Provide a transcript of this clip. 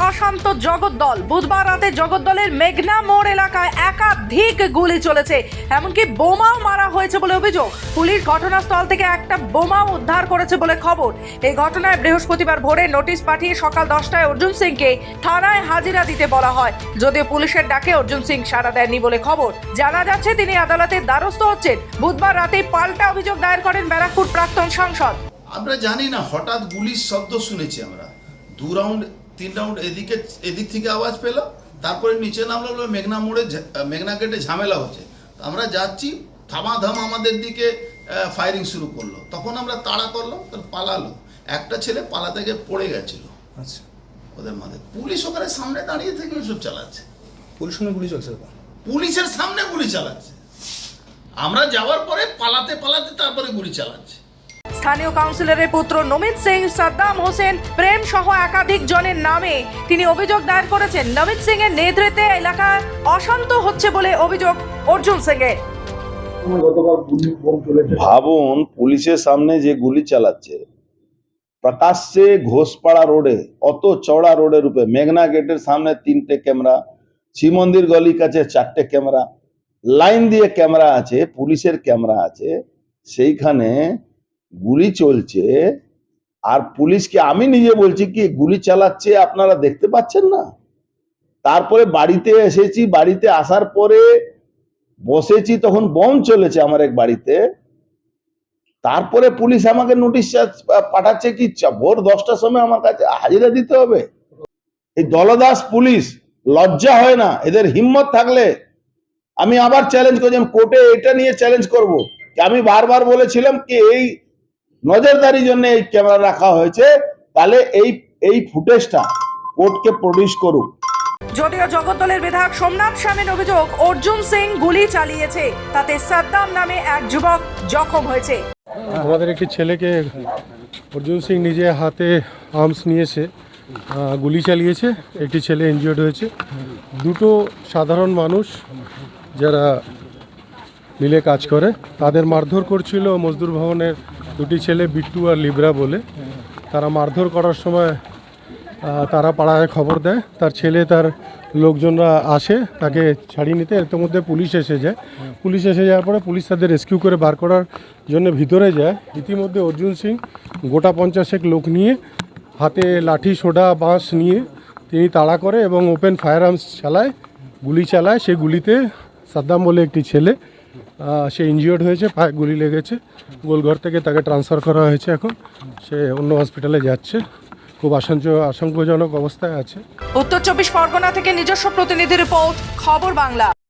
অশান্ত জগদ্দল। বুধবার রাতে জগদ্দলের মেঘনা মোড় এলাকায় একাধিক গুলি চলেছে, এমনকি বোমাও মারা হয়েছে বলে অভিযোগ। পুলিশ ঘটনাস্থল থেকে একটা বোমাও উদ্ধার করেছে বলে খবর। এই ঘটনায় বৃহস্পতিবার ভোরে নোটিশ পাঠিয়ে সকাল 10টায় অর্জুন সিংকে থানায় হাজিরা দিতে বলা হয়। যদিও পুলিশের ডাকে অর্জুন সিং সাড়া দেননি বলে খবর। জানা যাচ্ছে তিনি আদালতের দ্বারস্থ হচ্ছেন। বুধবার রাতে পাল্টা অভিযোগ দায়ের করেন ব্যারাকপুর প্রাক্তন সাংসদ। আমরা জানি না, হঠাৎ গুলির শব্দ শুনেছি আমরা। 2 রাউন্ড 3 রাউন্ড এদিক থেকে আওয়াজ পেলাম, তারপরে নিচে নামলো, মেঘনা মোড়ে মেঘনা গেটে ঝামেলা হচ্ছে। আমরা যাচ্ছি, থামাধাম আমাদের দিকে ফায়ারিং শুরু করলো। তখন আমরা তাড়া করলাম, পালালো। একটা ছেলে পালাতে গিয়ে পড়ে গেছিল। আচ্ছা, ওদের মাঝে পুলিশ ওখানে সামনে দাঁড়িয়ে থেকে ওইসব চালাচ্ছে। গুলি চলছে, পুলিশের সামনে গুলি চালাচ্ছে। আমরা যাওয়ার পরে পালাতে তারপরে গুলি চালাচ্ছে। স্থানীয় কাউন্সিলরের পুত্র নমিত সিং, সাদ্দাম হোসেন প্রেম সহ একাধিক জনের নামে তিনি অভিযোগ দায়ের করেছেন। নমিত সিং এর নেতৃত্বে এলাকা অশান্ত হচ্ছে বলে অভিযোগ অর্জুন সিং এর। ভাবুন, পুলিশের সামনে যে গুলি চালাচ্ছে, প্রকাশ্যে ঘোষপাড়া রোডে, অত চওড়া রোডের উপরে, মেঘনা গেটের সামনে 3টে ক্যামেরা, শিব মন্দির গলির কাছে 4টে ক্যামেরা, লাইন দিয়ে ক্যামেরা আছে, পুলিশের ক্যামেরা আছে, সেইখানে গুলি চলছে। আর পুলিশকে আমি নিজে বলছি কি গুলি চালাচ্ছে আপনারা দেখতে পাচ্ছেন না? তারপরে বাড়িতে এসেছি, বাড়িতে আসার পরে বসেছি, তখন বম চলেছে আমার এক বাড়িতে। তারপরে পুলিশ আমাকে নোটিশ পাঠাচ্ছে কি ভোর 10টার সময় আমার কাছে হাজিরা দিতে হবে। এই দলদাস পুলিশ, লজ্জা হয় না এদের? হিম্মত থাকলে আমি আবার চ্যালেঞ্জ করছি, আমি কোর্টে এটা নিয়ে চ্যালেঞ্জ করব। আমি বারবার বলেছিলাম কি এই নজরদারির জন্য এই ক্যামেরা রাখা হয়েছে, তাহলে এই ফুটেজটা কোর্টকে প্রডিউস করুক। যদিও জগদ্দলের বিধায়ক সোমনাথ স্বামীর অভিযোগ অর্জুন সিং গুলি চালিয়েছে, তাতে সাদ্দাম নামে এক যুবক জখম হয়েছে। আমাদের একটি ছেলেকে অর্জুন সিং নিজে হাতে আর্মস নিয়েছে, গুলি চালিয়েছে, একটি ছেলে ইনজিওর্ড হয়েছে। দুটো সাধারণ মানুষ যারা মিলে কাজ করে তাদের মারধর করছিল মজদুর ভবনের দুটি ছেলে, বিট্টু আর লিব্রা বলে। তারা মারধর করার সময় তারা পাড়ায় খবর দেয়, তার ছেলে তার লোকজনরা আসে তাকে ছাড়িয়ে নিতে। এর মধ্যে পুলিশ এসে যায়। পুলিশ এসে যাওয়ার পরে পুলিশ তাদের রেস্কিউ করে বার করার জন্য ভিতরে যায়। ইতিমধ্যে অর্জুন সিং গোটা 50 লোক নিয়ে, হাতে লাঠি, সোডা, বাঁশ নিয়ে তিনি তাড়া করে এবং ওপেন ফায়ার আর্মস চালায়, গুলি চালায়। সেই গুলিতে সাদ্দাম বলে একটি ছেলে, সে ইনজিওর্ড হয়েছে, পায়ে গুলি লেগেছে। গোলঘর থেকে তাকে ট্রান্সফার করা হয়েছে, এখন সে অন্য হসপিটালে যাচ্ছে, খুব আশঙ্কাজনক অবস্থায় আছে। উত্তর 24 পরগনা থেকে নিজস্ব প্রতিনিধি রিপোর্ট, খবর বাংলা।